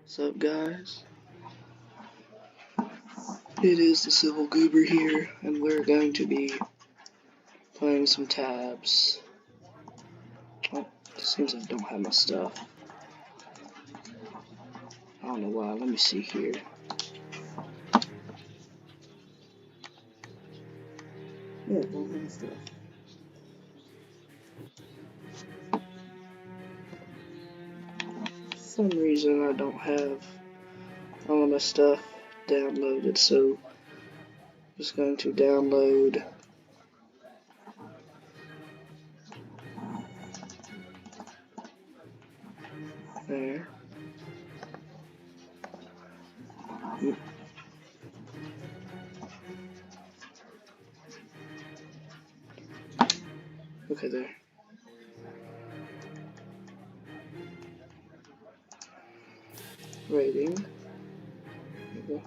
What's up, guys? It is the Civil Goober here, and we're going to be playing some tabs. Oh, it seems I don't have my stuff. I don't know why. Let me see here. Yeah, I don't have my stuff. For some reason, I don't have all of my stuff downloaded, so I'm just going to download there. Okay, there. Rating. Okay.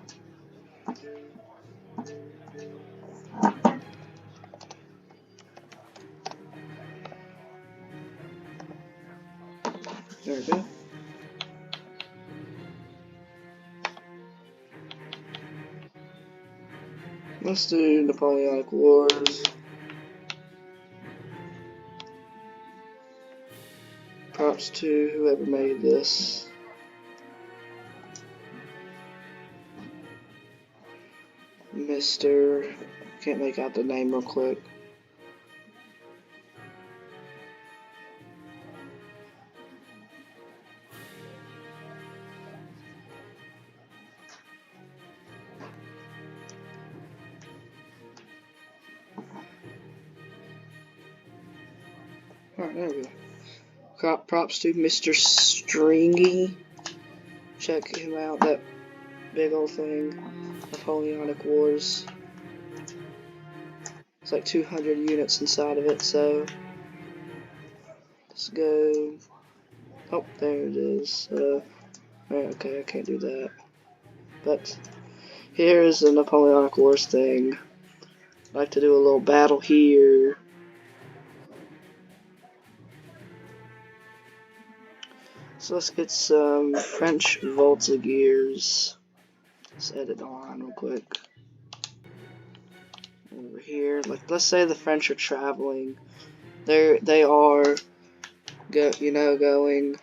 There we go. Let's do Napoleonic Wars. Props to whoever made this. Mr. Can't make out the name real quick. Alright, there we go. Props to Mr. Stringy. Check him out, that big old thing. Napoleonic Wars. It's like 200 units inside of it, so let's go. Oh, there it is. Okay, I can't do that. But here is the Napoleonic Wars thing. I'd like to do a little battle here. So let's get some French Voltigeurs. Let's edit on real quick. Over here, let's say the French are traveling. They are going.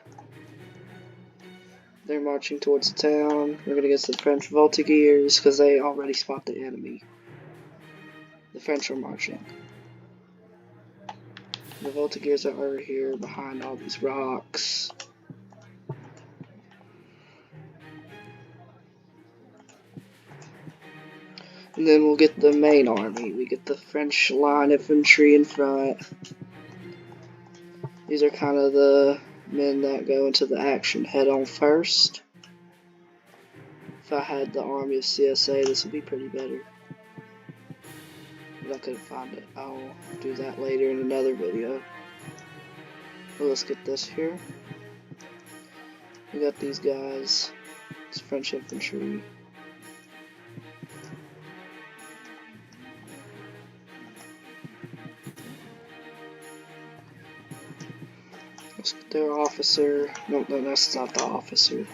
They're marching towards the town. We're gonna get some French Voltigeurs because they already spot the enemy. The French are marching. The Voltigeurs are over here behind all these rocks. And then we'll get the main army. We get the French line infantry in front. These are kind of the men that go into the action head on first. If I had the army of CSA, this would be pretty better. But I couldn't find it. I'll do that later in another video. Well, let's get this here. We got these guys. It's French infantry. Let's get their officer. No, that's not the officer.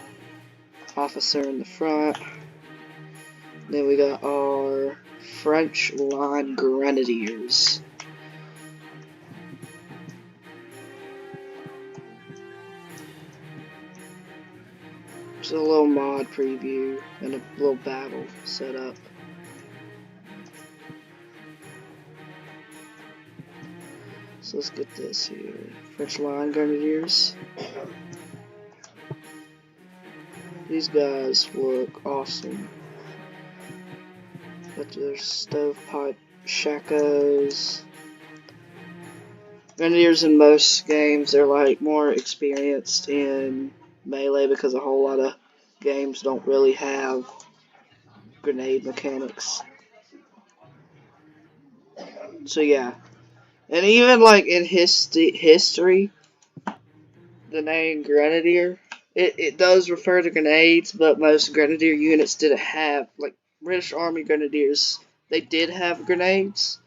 Officer in the front. Then we got our French line grenadiers. Just a little mod preview and a little battle setup. So let's get this here. French line grenadiers. These guys look awesome. Got their stovepipe shakos. Grenadiers in most games, they're like more experienced in melee because a whole lot of games don't really have grenade mechanics. So yeah. And even like in history, the name Grenadier, it does refer to grenades, but most Grenadier units didn't have, like British Army Grenadiers, they did have grenades.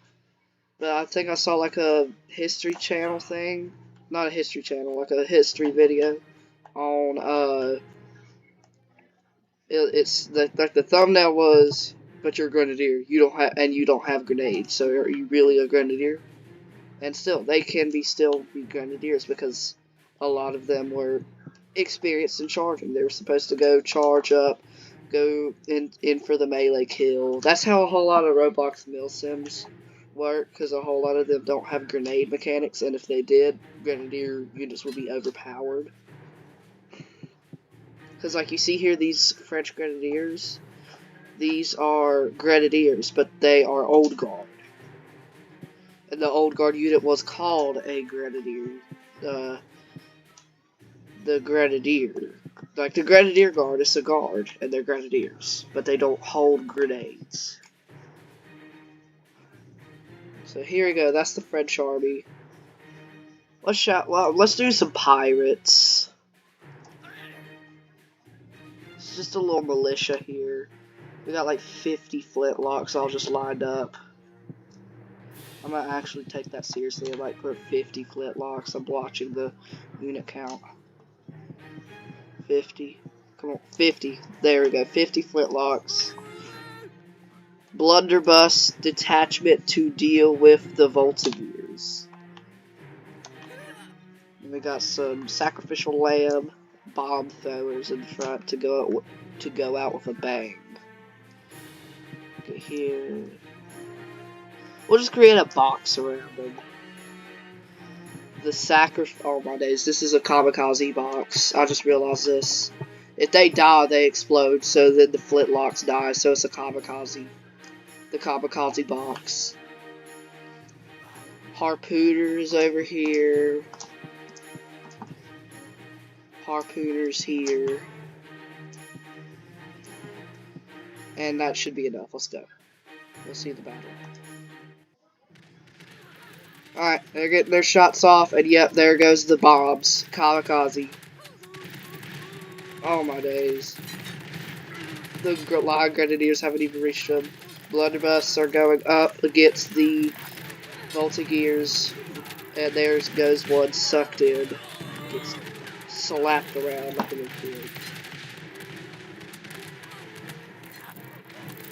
But I think I saw like a History Channel thing, not a History Channel, like a history video on It's like the thumbnail was, but you're a grenadier. You don't have grenades. So are you really a grenadier? And still, they can still be grenadiers because a lot of them were experienced in charging. They were supposed to go charge up, go in for the melee kill. That's how a whole lot of Roblox milsims work, because a whole lot of them don't have grenade mechanics, and if they did, grenadier units would be overpowered. Because like you see here, these French grenadiers, these are grenadiers, but they are old guard. And the old guard unit was called a grenadier. The grenadier. Like the grenadier guard is a guard, and they're grenadiers, but they don't hold grenades. So here we go. That's the French army. Let's do some pirates. It's just a little militia here. We got like 50 flintlocks all just lined up. I might actually take that seriously. I might put 50 flintlocks. I'm watching the unit count. 50. Come on, 50. There we go. 50 flintlocks. Blunderbuss detachment to deal with the Voltigears. And we got some sacrificial lamb bomb throwers in front to go out with a bang. Okay, here. We'll just create a box around them. Oh my days, this is a kamikaze box. I just realized this. If they die, they explode, so then the flintlocks die, so it's a kamikaze. The kamikaze box. Harpooners over here. Harpooners here. And that should be enough. Let's go. We'll see the battle. Alright, they're getting their shots off, and yep, there goes the bombs. Kamikaze. Oh my days. The Lion Grenadiers haven't even reached them. Blunderbuss are going up against the Voltigears, and there goes one sucked in. Gets slapped around like an idiot.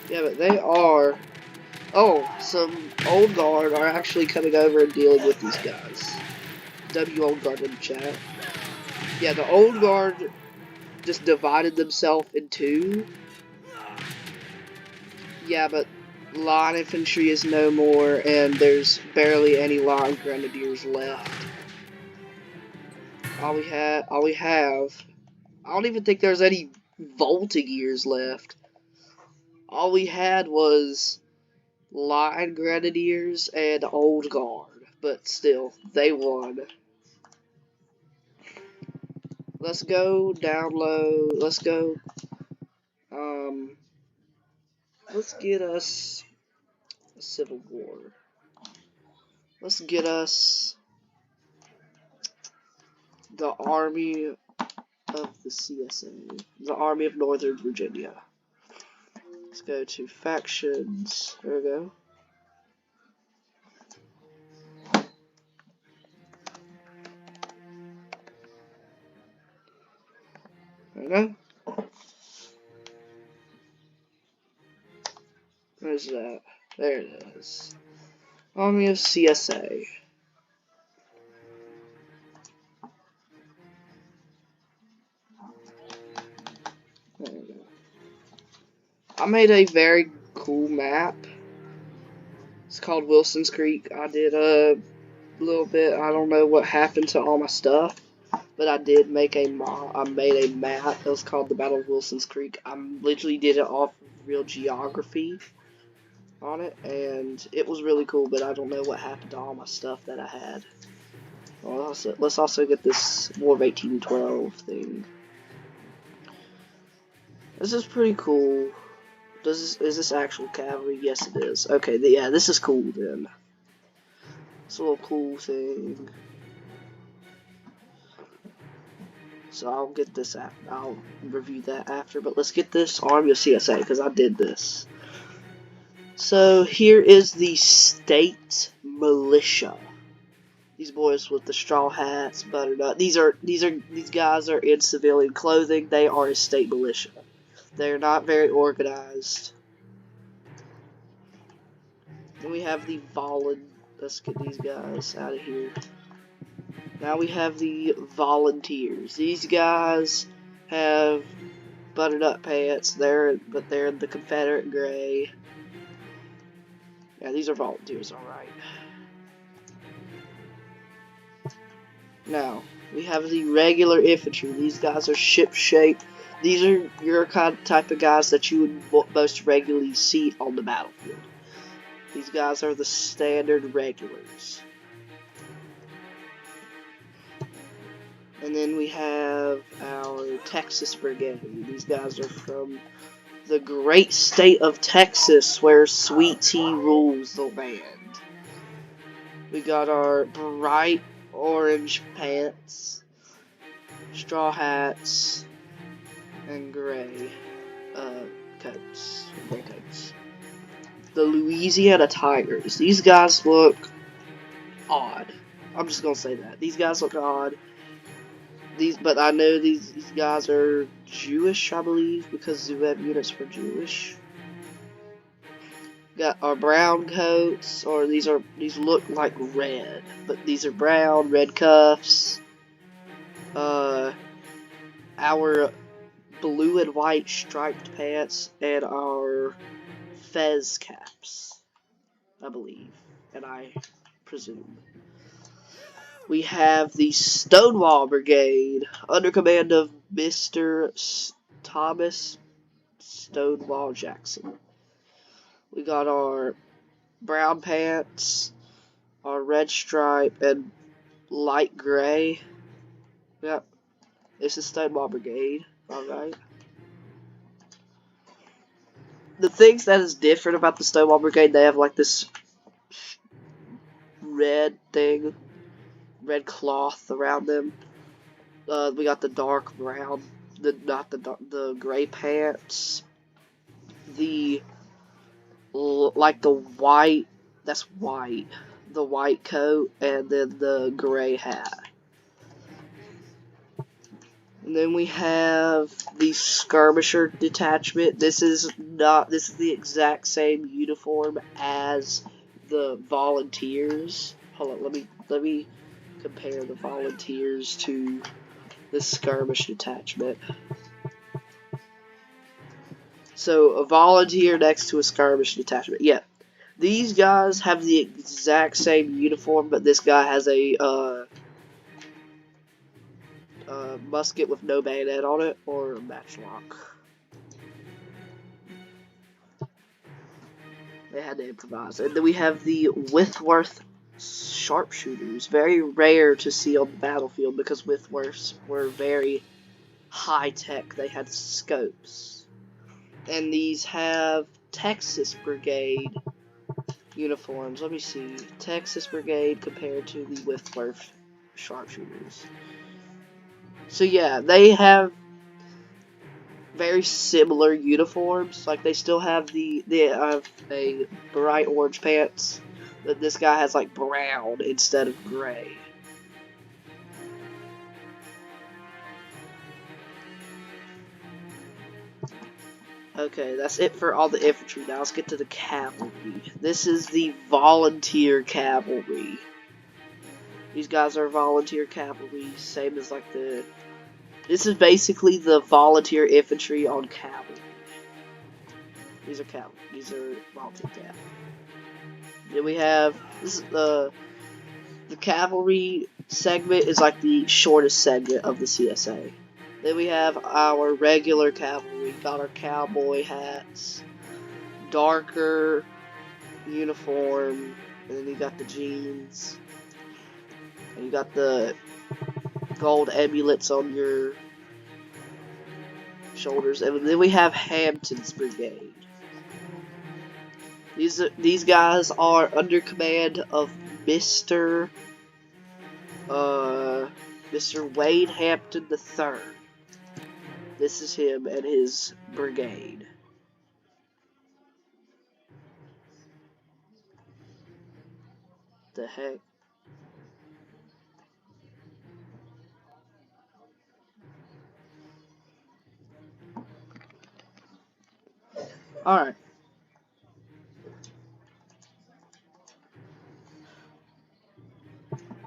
Yeah, but they are... Oh, some old guard are actually coming over and dealing with these guys. W old guard in the chat. Yeah, the old guard just divided themselves in two. Yeah, but line infantry is no more, and there's barely any line grenadiers left. All we have, I don't even think there's any Voltigears left. All we had was line grenadiers and old guard, but still, they won. Let's go down low. Let's go. Let's get us a civil war. Let's get us the army of the CSA, the Army of Northern Virginia. Let's go to factions. There we go. There we go. Where's that? There it is. Army of CSA. There we go. I made a very cool map. It's called Wilson's Creek. I did a little bit. I don't know what happened to all my stuff, but I did make a I made a map. It was called the Battle of Wilson's Creek. I literally did it off of real geography on it, and it was really cool. But I don't know what happened to all my stuff that I had. Well, let's also get this War of 1812 thing. This is pretty cool. Is this actual cavalry? Yes, it is. Okay, yeah, this is cool then. It's a little cool thing. So I'll get this I'll review that after, but let's get this Army of CSA because I did this. So here is the state militia. These boys with the straw hats, butternut. These guys are in civilian clothing. They are a state militia. They're not very organized. Then we have the let's get these guys out of here. Now we have the volunteers. These guys have buttoned up pants. But they're in the Confederate gray. Yeah, these are volunteers, alright. Now, we have the regular infantry. These guys are ship-shape. These are your type of guys that you would most regularly see on the battlefield. These guys are the standard regulars. And then we have our Texas Brigade. These guys are from the great state of Texas, where sweet tea rules the land. We got our bright orange pants, straw hats, and gray coats. Gray coats. The Louisiana Tigers. These guys look odd. I'm just gonna say that. These guys look odd. But I know these guys are Jewish, I believe, because the web units were Jewish. Got our brown coats, or these look like red, but these are brown, red cuffs. Our blue and white striped pants, and our fez caps, I believe, and I presume. We have the Stonewall Brigade, under command of Mr. Thomas Stonewall Jackson. We got our brown pants, our red stripe, and light gray. Yep, this is Stonewall Brigade, alright. The things that is different about the Stonewall Brigade, they have like this red thing, red cloth around them. We got the dark brown, the gray pants, like the white, that's white, the white coat, and then the gray hat. And then we have the skirmisher detachment. This is the exact same uniform as the volunteers. Hold on, let me compare the volunteers to the skirmish detachment. So a volunteer next to a skirmish detachment. Yeah, these guys have the exact same uniform, but this guy has a musket with no bayonet on it, or a matchlock. They had to improvise. And then we have the Whitworth sharpshooters. Very rare to see on the battlefield because Whitworths were very high tech. They had scopes. And these have Texas Brigade uniforms. Let me see. Texas Brigade compared to the Whitworth sharpshooters. So yeah, they have very similar uniforms. Like they still have they have a bright orange pants, but this guy has like brown instead of gray. Okay, that's it for all the infantry. Now let's get to the cavalry. This is the volunteer cavalry. These guys are volunteer cavalry, same as like the... This is basically the volunteer infantry on cavalry. These are cavalry. These are volunteer cavalry. Then we have... This is the cavalry segment is like the shortest segment of the CSA. Then we have our regular cavalry. Got our cowboy hats, darker uniform, and then you got the jeans, and you got the gold amulets on your shoulders. And then we have Hampton's Brigade. These guys are under command of Mr. Wade Hampton III. This is him and his brigade. The heck? Alright.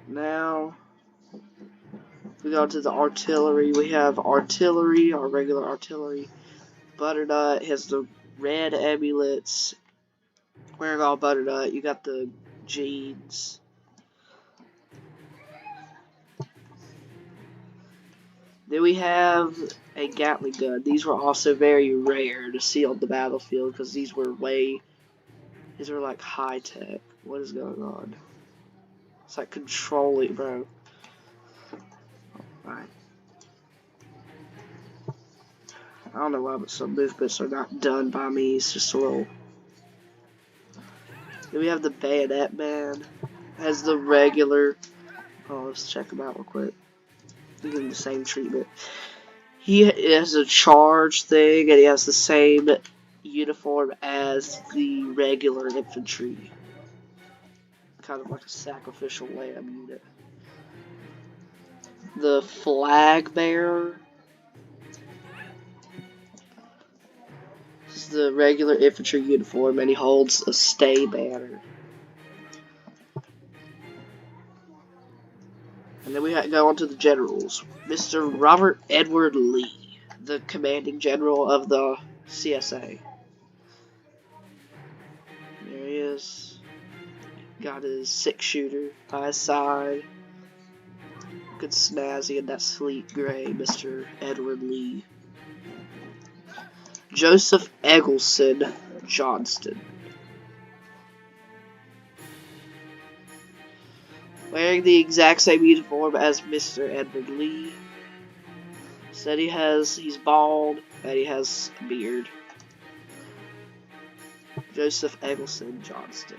Now, we go to the artillery. We have artillery, our regular artillery. Butternut has the red amulets. Wearing all Butternut. You got the jeans. Then we have a Gatling gun. These were also very rare to see on the battlefield because these were like high tech. What is going on? It's like controlling, bro. Alright. I don't know why, but some movements are not done by me. It's just a little. Then we have the Bayonet Man. Has the regular. Oh, let's check him out real quick. He's getting the same treatment. He has a charge thing, and he has the same uniform as the regular infantry. Kind of like a sacrificial lamb unit. The Flag Bearer. This is the regular infantry uniform, and he holds a stay banner. And then we go on to the generals. Mr. Robert Edward Lee, the commanding general of the CSA. There he is. Got his 6-shooter by his side. Good snazzy in that sleek gray, Mr. Edward Lee. Joseph Eggleston Johnston. Wearing the exact same uniform as Mr. Edward Lee. Said he's bald, and he has a beard. Joseph Eggleston Johnston.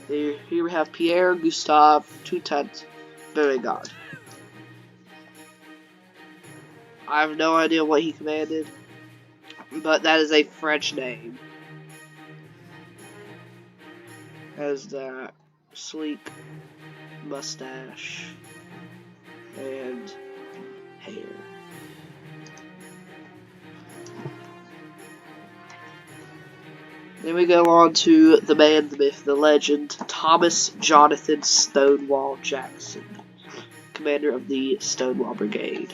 Here we have Pierre Gustave Toutant Beauregard. I have no idea what he commanded, but that is a French name. Has that sleek mustache and hair. Then we go on to the man, the myth, the legend, Thomas Jonathan Stonewall Jackson, commander of the Stonewall Brigade.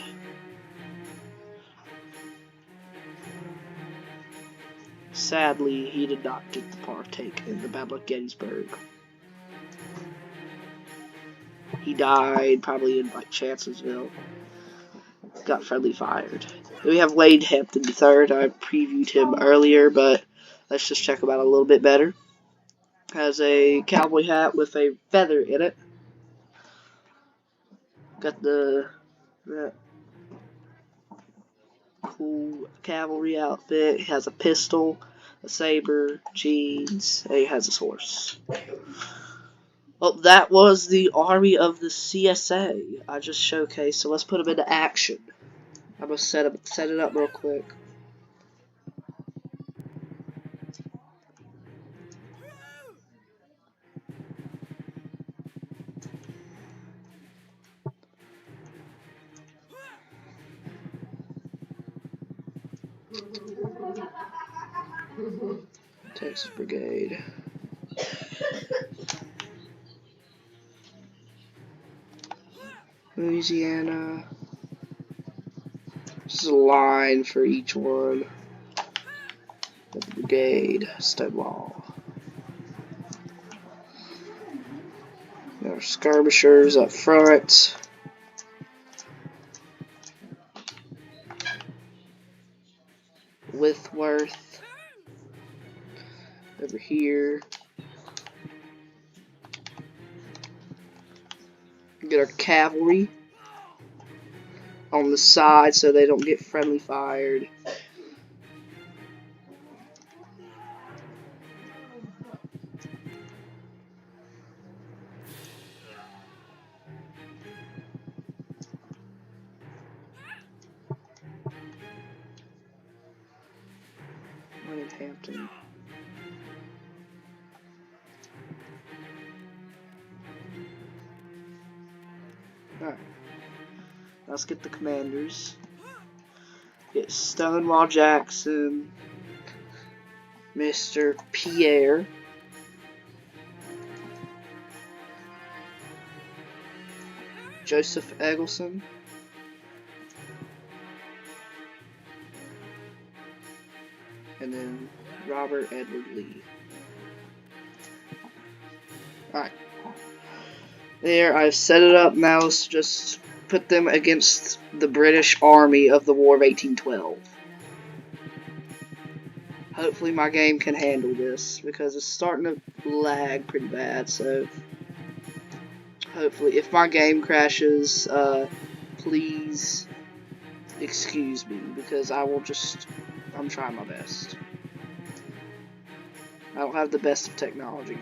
Sadly, he did not get to partake in the Battle of Gettysburg. He died probably in like Chancellorsville. Got friendly fired. Then we have Wade Hampton III. I previewed him earlier, but let's just check him out a little bit better. Has a cowboy hat with a feather in it. Got that cool cavalry outfit. He has a pistol, a saber, jeans, and he has his horse. Well, that was the army of the CSA I just showcased, so let's put them into action. I'm going to set it up real quick. Texas Brigade. Louisiana. This is a line for each one. The brigade, Stonewall. Our skirmishers up front. Whitworth over here. Get our cavalry on the side so they don't get friendly fired. Hampton. Alright. Let's get the commanders. Get Stonewall Jackson. Mr. Pierre. Joseph Eggleston. And then Robert Edward Lee. Alright. There, I've set it up now. Let's just put them against the British Army of the War of 1812. Hopefully my game can handle this, because it's starting to lag pretty bad, so hopefully, if my game crashes, please excuse me, because I'm trying my best. I don't have the best of technology.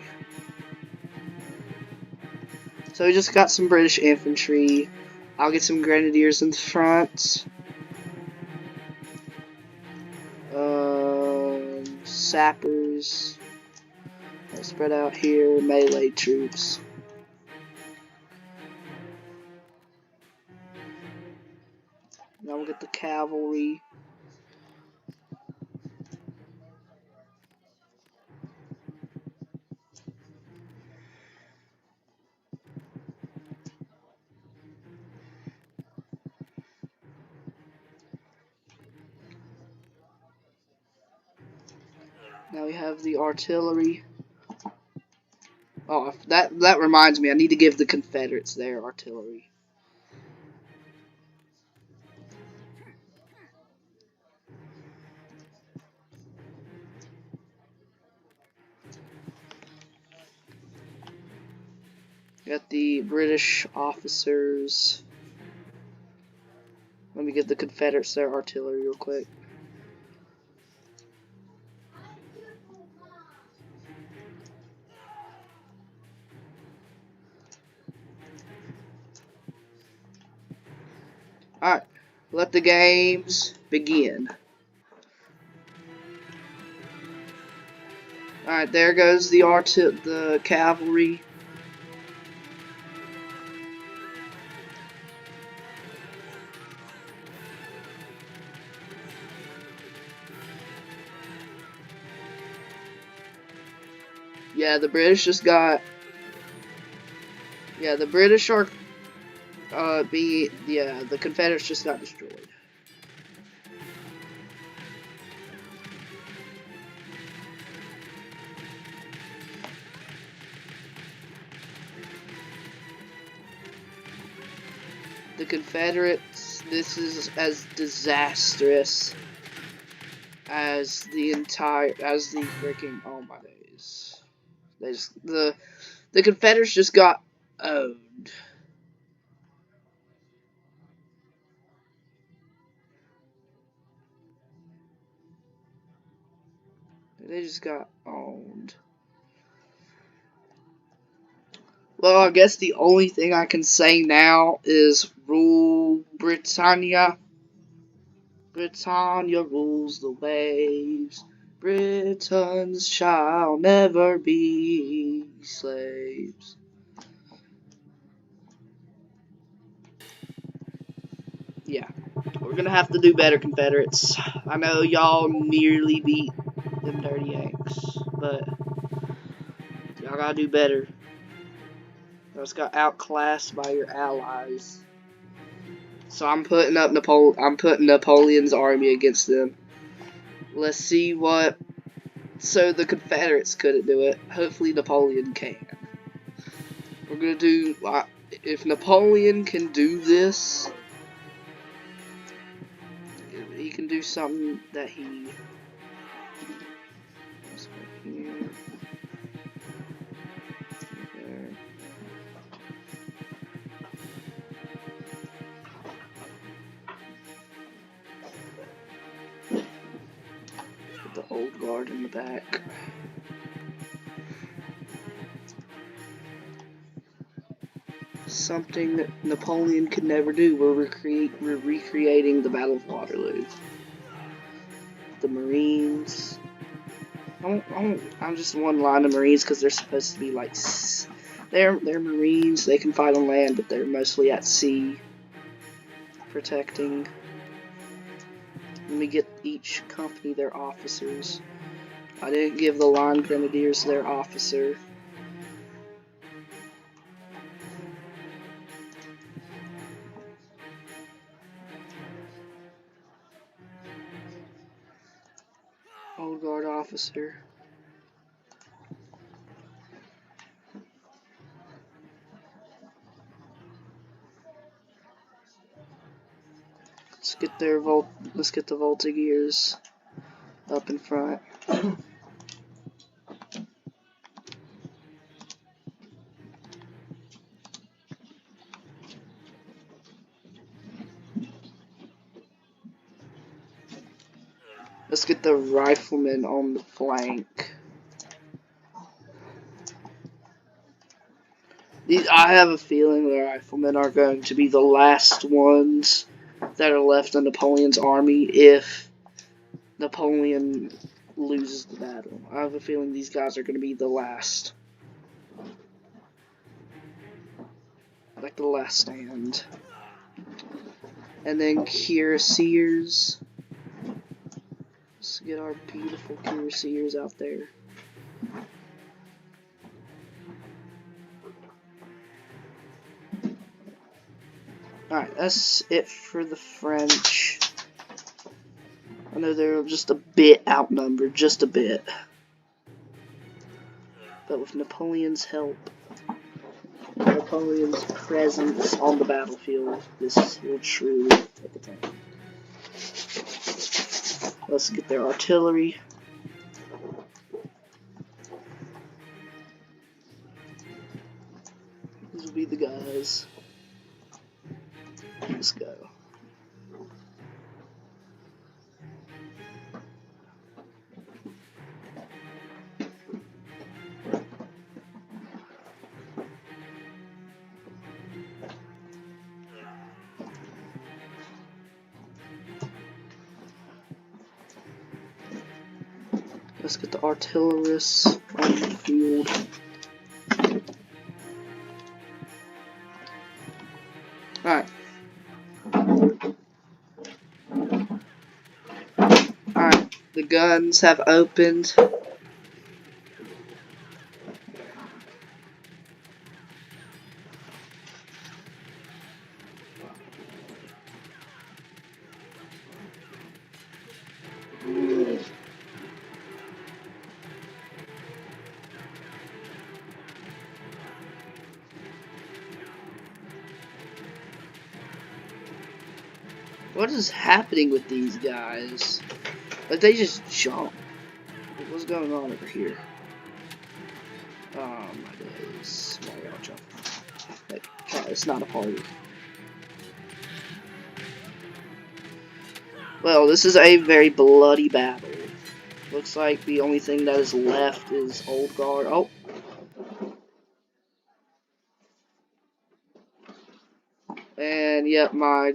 So we just got some British infantry. I'll get some grenadiers in the front. Sappers. I'll spread out here. Melee troops. Now we'll get the cavalry. Now we have the artillery. Oh, that reminds me, I need to give the Confederates their artillery. Got the British officers. Let me give the Confederates their artillery real quick. Alright, let the games begin. Alright, there goes the cavalry. Yeah, the British just got... Yeah, the British are... the Confederates just got destroyed. The Confederates, this is as disastrous as the freaking, oh my days. The Confederates just got owned. They just got owned. Well, I guess the only thing I can say now is rule Britannia. Britannia rules the waves. Britons shall never be slaves. Yeah, we're gonna have to do better, Confederates. I know y'all nearly beat them dirty Yanks, but y'all gotta do better. You just got outclassed by your allies. So I'm putting up Napoleon's army against them. Let's see what. So the Confederates couldn't do it. Hopefully Napoleon can. We're gonna do. If Napoleon can do this, he can do something that he. Let's go here. There. Put the old guard in the back. Something that Napoleon could never do. We're recreating the Battle of Waterloo. The Marines. I'm just one line of Marines because they're supposed to be like they're Marines. They can fight on land, but they're mostly at sea, protecting. Let me get each company their officers. I didn't give the line grenadiers their officer. Old guard officer. Let's get the Voltigeurs up in front. Let's get the riflemen on the flank. I have a feeling the riflemen are going to be the last ones that are left in Napoleon's army if Napoleon loses the battle. I have a feeling these guys are going to be the last. Like the last stand. And then cuirassiers. Let's get our beautiful cuirassiers out there. Alright, that's it for the French. I know they're just a bit outnumbered, just a bit. But with Napoleon's help, Napoleon's presence on the battlefield, this will truly take the time. Let's get their artillery. These will be the guys. Let's go. Let's get the artillerists on the field. Alright. Alright, the guns have opened. What is happening with these guys? Like, they just jump. What's going on over here? Oh my days. Why y'all jump? Like, it's not a party. Well, this is a very bloody battle. Looks like the only thing that is left is Old Guard. Oh. And, yep, my